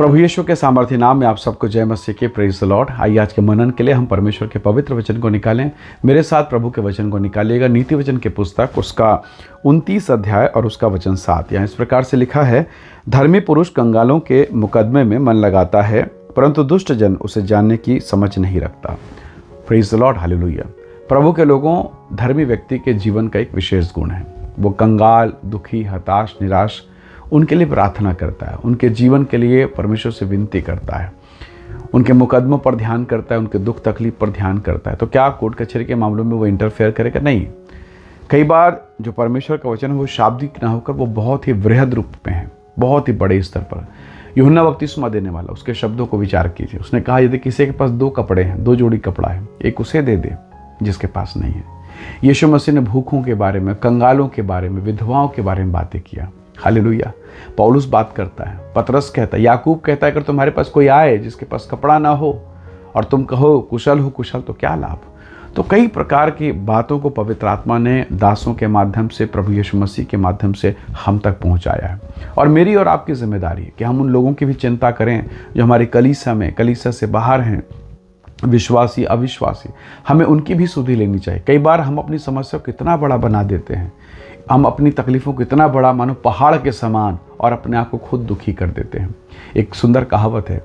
प्रभु यीशु के सामर्थ्य नाम में आप सबको जय मसीह के प्रेज द लॉर्ड। आइए आज के मनन के लिए हम परमेश्वर के पवित्र वचन को निकालें। मेरे साथ प्रभु के वचन को निकालिएगा। नीति वचन के पुस्तक उसका 29 अध्याय और उसका वचन 7। यहाँ इस प्रकार से लिखा है, धर्मी पुरुष कंगालों के मुकदमे में मन लगाता है, परंतु दुष्ट जन उसे जानने की समझ नहीं रखता। Praise the lord, hallelujah. प्रभु के लोगों, धर्मी व्यक्ति के जीवन का एक विशेष गुण है, वो कंगाल, दुखी, हताश, निराश उनके लिए प्रार्थना करता है, उनके जीवन के लिए परमेश्वर से विनती करता है, उनके मुकदमों पर ध्यान करता है, उनके दुख तकलीफ पर ध्यान करता है। तो क्या कोर्ट कचहरी के मामलों में वो इंटरफेयर करेगा? नहीं। कई बार जो परमेश्वर का वचन है वो शाब्दिक ना होकर वो बहुत ही वृहद रूप में है, बहुत ही बड़े स्तर पर। यूहन्ना बपतिस्मा देने वाला, उसके शब्दों को विचार कीजिए। उसने कहा, यदि किसी के पास 2 कपड़े हैं, 2 जोड़ी कपड़ा है, एक उसे दे दे जिसके पास नहीं है। यीशु मसीह ने भूखों के बारे में, कंगालों के बारे में, विधवाओं के बारे में बातें किया। हालेलुया। पौलुस बात करता है, पतरस कहता है, याकूब कहता है, अगर तुम्हारे पास कोई आए जिसके पास कपड़ा ना हो और तुम कहो कुशल हो कुशल, तो क्या लाभ। तो कई प्रकार की बातों को पवित्र आत्मा ने दासों के माध्यम से, प्रभु यीशु मसीह के माध्यम से हम तक पहुंचाया है। और मेरी और आपकी जिम्मेदारी है कि हम उन लोगों की भी चिंता करें जो हमारी कलीसिया से बाहर हैं, विश्वासी अविश्वासी। हमें उनकी भी सुधि लेनी चाहिए। कई बार हम अपनी समस्या को कितना बड़ा बना देते हैं, हम अपनी तकलीफ़ों को इतना बड़ा मानो पहाड़ के समान, और अपने आप को खुद दुखी कर देते हैं। एक सुंदर कहावत है,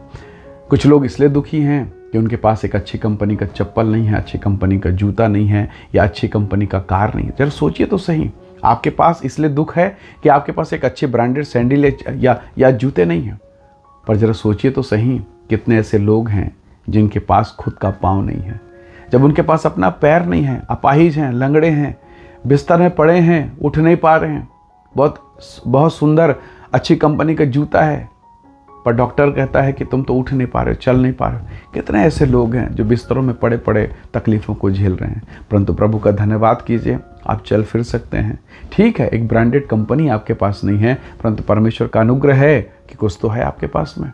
कुछ लोग इसलिए दुखी हैं कि उनके पास एक अच्छी कंपनी का चप्पल नहीं है, अच्छी कंपनी का जूता नहीं है, या अच्छी कंपनी का कार नहीं है। जरा सोचिए तो सही, आपके पास इसलिए दुख है कि आपके पास एक अच्छे ब्रांडेड सैंडल या जूते नहीं हैं। पर जरा सोचिए तो सही, कितने ऐसे लोग हैं जिनके पास खुद का पाँव नहीं है, जब उनके पास अपना पैर नहीं है, अपाहिज हैं, लंगड़े हैं, बिस्तर में पड़े हैं, उठ नहीं पा रहे हैं। बहुत सुंदर अच्छी कंपनी का जूता है, पर डॉक्टर कहता है कि तुम तो उठ नहीं पा रहे, चल नहीं पा रहे। कितने ऐसे लोग हैं जो बिस्तरों में पड़े पड़े तकलीफ़ों को झेल रहे हैं। परंतु प्रभु का धन्यवाद कीजिए, आप चल फिर सकते हैं। ठीक है, एक ब्रांडेड कंपनी आपके पास नहीं है, परंतु परमेश्वर का अनुग्रह है कि कुछ तो है आपके पास में।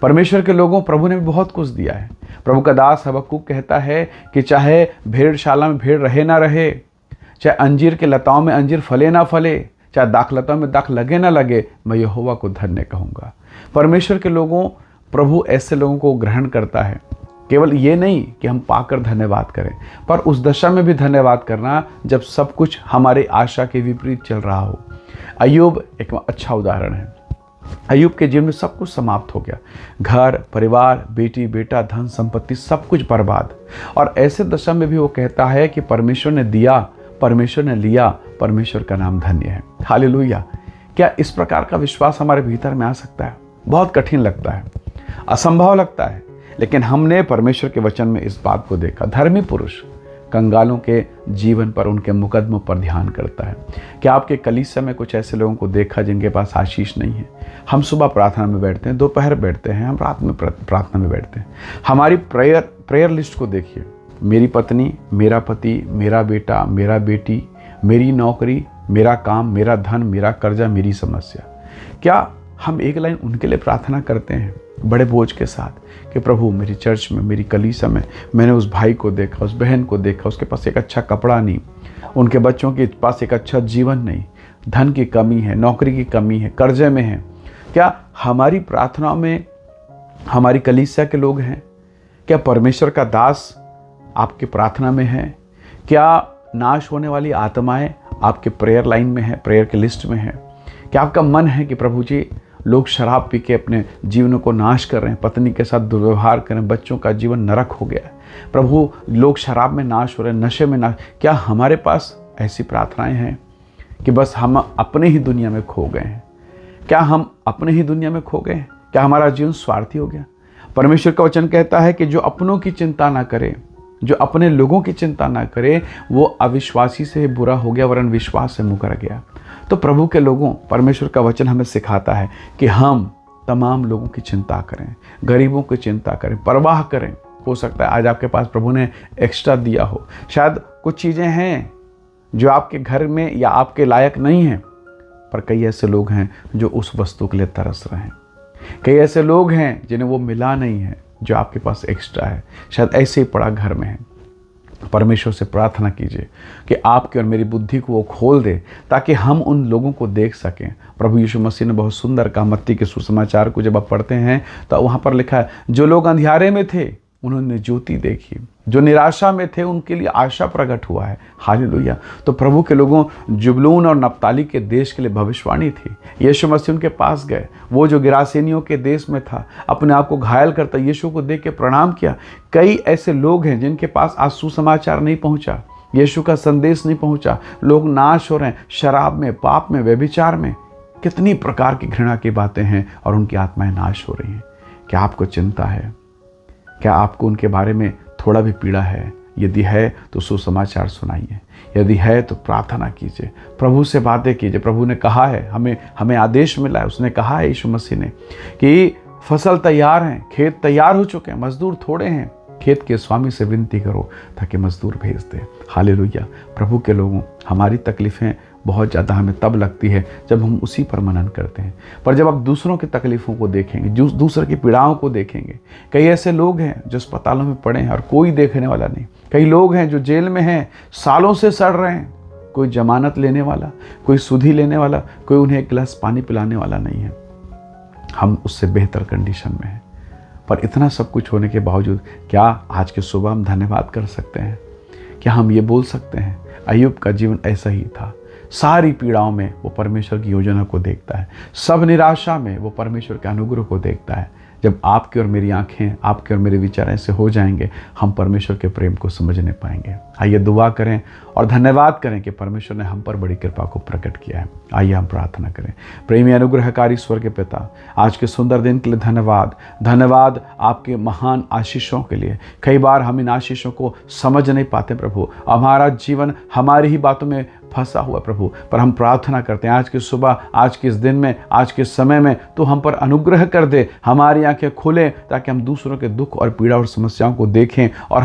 परमेश्वर के लोगों, प्रभु ने भी बहुत कुछ दिया है। प्रभु का दास हबक्कुक कहता है कि चाहे भेड़शाला में भेड़ रहे ना रहे, चाहे अंजीर के लताओं में अंजीर फले ना फले, चाहे दाखलताओं में दाख लगे ना लगे, मैं यहोवा को धन्य कहूँगा। परमेश्वर के लोगों, प्रभु ऐसे लोगों को ग्रहण करता है। केवल ये नहीं कि हम पाकर धन्यवाद करें, पर उस दशा में भी धन्यवाद करना जब सब कुछ हमारे आशा के विपरीत चल रहा हो। अय्यूब एक अच्छा उदाहरण है। अय्यूब के जीवन में सब कुछ समाप्त हो गया, घर, परिवार, बेटी, बेटा, धन संपत्ति, सब कुछ बर्बाद। और ऐसे दशा में भी वो कहता है कि परमेश्वर ने दिया, परमेश्वर ने लिया, परमेश्वर का नाम धन्य है। हालेलुया। क्या इस प्रकार का विश्वास हमारे भीतर में आ सकता है? बहुत कठिन लगता है, असंभव लगता है, लेकिन हमने परमेश्वर के वचन में इस बात को देखा। धर्मी पुरुष कंगालों के जीवन पर, उनके मुकदमों पर ध्यान करता है। क्या आपके कलीसिया में कुछ ऐसे लोगों को देखा जिनके पास आशीष नहीं है? हम सुबह प्रार्थना में बैठते हैं, दोपहर बैठते हैं, हम रात में प्रार्थना में बैठते हैं। हमारी प्रेयर लिस्ट को देखिए। मेरी पत्नी, मेरा पति, मेरा बेटा, मेरा बेटी, मेरी नौकरी, मेरा काम, मेरा धन, मेरा कर्जा, मेरी समस्या। क्या हम एक लाइन उनके लिए प्रार्थना करते हैं बड़े बोझ के साथ कि प्रभु, मेरी चर्च में, मेरी कलीसिया में मैंने उस भाई को देखा, उस बहन को देखा, उसके पास एक अच्छा कपड़ा नहीं, उनके बच्चों के पास एक अच्छा जीवन नहीं, धन की कमी है, नौकरी की कमी है, कर्जे में है। क्या हमारी प्रार्थनाओं में हमारी कलीसिया के लोग हैं? क्या परमेश्वर का दास आपकी प्रार्थना में है? क्या नाश होने वाली आत्माएं आपके प्रेयर लाइन में है, प्रेयर के लिस्ट में है? क्या आपका मन है कि प्रभु जी, लोग शराब पी के अपने जीवनों को नाश कर रहे हैं, पत्नी के साथ दुर्व्यवहार कर रहे हैं, बच्चों का जीवन नरक हो गया है, प्रभु लोग शराब में नाश हो रहे हैं, नशे में नाश। क्या हमारे पास ऐसी प्रार्थनाएं हैं कि बस हम अपने ही दुनिया में खो गए हैं? क्या हम अपने ही दुनिया में खो गए हैं? क्या हमारा जीवन स्वार्थी हो गया? परमेश्वर का वचन कहता है कि जो अपनों की चिंता ना करे, जो अपने लोगों की चिंता ना करे, वो अविश्वासी से बुरा हो गया, वरन विश्वास से मुकर गया। तो प्रभु के लोगों, परमेश्वर का वचन हमें सिखाता है कि हम तमाम लोगों की चिंता करें, गरीबों की चिंता करें, परवाह करें। हो सकता है आज आपके पास प्रभु ने एक्स्ट्रा दिया हो, शायद कुछ चीज़ें हैं जो आपके घर में या आपके लायक नहीं हैं, पर कई ऐसे लोग हैं जो उस वस्तु के लिए तरस रहे हैं। कई ऐसे लोग हैं जिन्हें वो मिला नहीं है जो आपके पास एक्स्ट्रा है, शायद ऐसे ही पड़ा घर में है। परमेश्वर से प्रार्थना कीजिए कि आपकी और मेरी बुद्धि को वो खोल दे ताकि हम उन लोगों को देख सकें। प्रभु यीशु मसीह ने बहुत सुंदर कहा, मत्ती के सुसमाचार को जब आप पढ़ते हैं तो वहाँ पर लिखा है, जो लोग अंधियारे में थे उन्होंने ज्योति देखी, जो निराशा में थे उनके लिए आशा प्रकट हुआ है। हालेलुया। तो प्रभु के लोगों, जुबलून और नप्ताली के देश के लिए भविष्यवाणी थी। यीशु मसीह उनके पास गए, वो जो गिरासेनियों के देश में था, अपने आप को घायल करता यीशु को देख के प्रणाम किया। कई ऐसे लोग हैं जिनके पास आज सुसमाचार नहीं पहुंचा, यीशु का संदेश नहीं पहुंचा। लोग नाश हो रहे हैं शराब में, पाप में, व्यभिचार में, कितनी प्रकार की घृणा की बातें हैं और उनकी आत्माएं नाश हो रही हैं। क्या आपको चिंता है? क्या आपको उनके बारे में थोड़ा भी पीड़ा है? यदि है तो सुसमाचार सुनाइए, यदि है तो प्रार्थना कीजिए, प्रभु से बातें कीजिए। प्रभु ने कहा है, हमें आदेश मिला है, उसने कहा है यीशु मसीह ने कि फसल तैयार हैं, खेत तैयार हो चुके हैं, मजदूर थोड़े हैं। खेत के स्वामी से विनती करो ताकि मजदूर भेज दे। हालेलुया। प्रभु के लोगों, हमारी तकलीफ़ें बहुत ज़्यादा हमें तब लगती है जब हम उसी पर मनन करते हैं, पर जब आप दूसरों की तकलीफ़ों को देखेंगे, दूसरों की पीड़ाओं को देखेंगे, कई ऐसे लोग हैं जो अस्पतालों में पड़े हैं और कोई देखने वाला नहीं, कई लोग हैं जो जेल में हैं, सालों से सड़ रहे हैं, कोई जमानत लेने वाला, कोई सुधि लेने वाला, कोई उन्हें एक गिलास पानी पिलाने वाला नहीं है। हम उससे बेहतर कंडीशन में हैं, पर इतना सब कुछ होने के बावजूद क्या आज की सुबह हम धन्यवाद कर सकते हैं? क्या हम ये बोल सकते हैं, अय्यूब का जीवन ऐसा ही था, सारी पीड़ाओं में वो परमेश्वर की योजना को देखता है, सब निराशा में वो परमेश्वर के अनुग्रह को देखता है। जब आपकी और मेरी आंखें, आपके और मेरे विचार ऐसे हो जाएंगे, हम परमेश्वर के प्रेम को समझने पाएंगे। आइए दुआ करें और धन्यवाद करें कि परमेश्वर ने हम पर बड़ी कृपा को प्रकट किया है। आइए हम प्रार्थना करें। प्रेमी अनुग्रहकारी स्वर्ग के पिता, आज के सुंदर दिन के लिए धन्यवाद। धन्यवाद आपके महान आशीषों के लिए। कई बार हम इन आशीषों को समझ नहीं पाते प्रभु, हमारा जीवन हमारी ही बातों में फंसा हुआ प्रभु, पर हम प्रार्थना करते हैं आज की सुबह, आज के इस दिन में, आज के समय में तो हम पर अनुग्रह कर दे, हमारी आंखें खोलें ताकि हम दूसरों के दुख और पीड़ा और समस्याओं को देखें और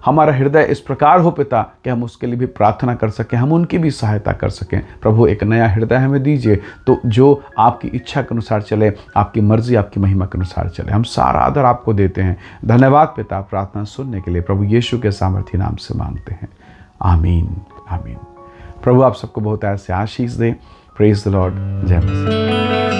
हमारा हृदय इस प्रकार हो पिता कि हम उसके लिए भी प्रार्थना कर सकें, हम उनकी भी सहायता कर सकें। प्रभु एक नया हृदय हमें दीजिए तो जो आपकी इच्छा के अनुसार चले, आपकी मर्जी, आपकी महिमा के अनुसार चले। हम सारा आदर आपको देते हैं। धन्यवाद पिता, प्रार्थना सुनने के लिए प्रभु यीशु के सामर्थी नाम से मांगते हैं, आमीन आमीन। प्रभु आप सबको बहुत ऐसे आशीष दे। Praise the lord. जय मसीह।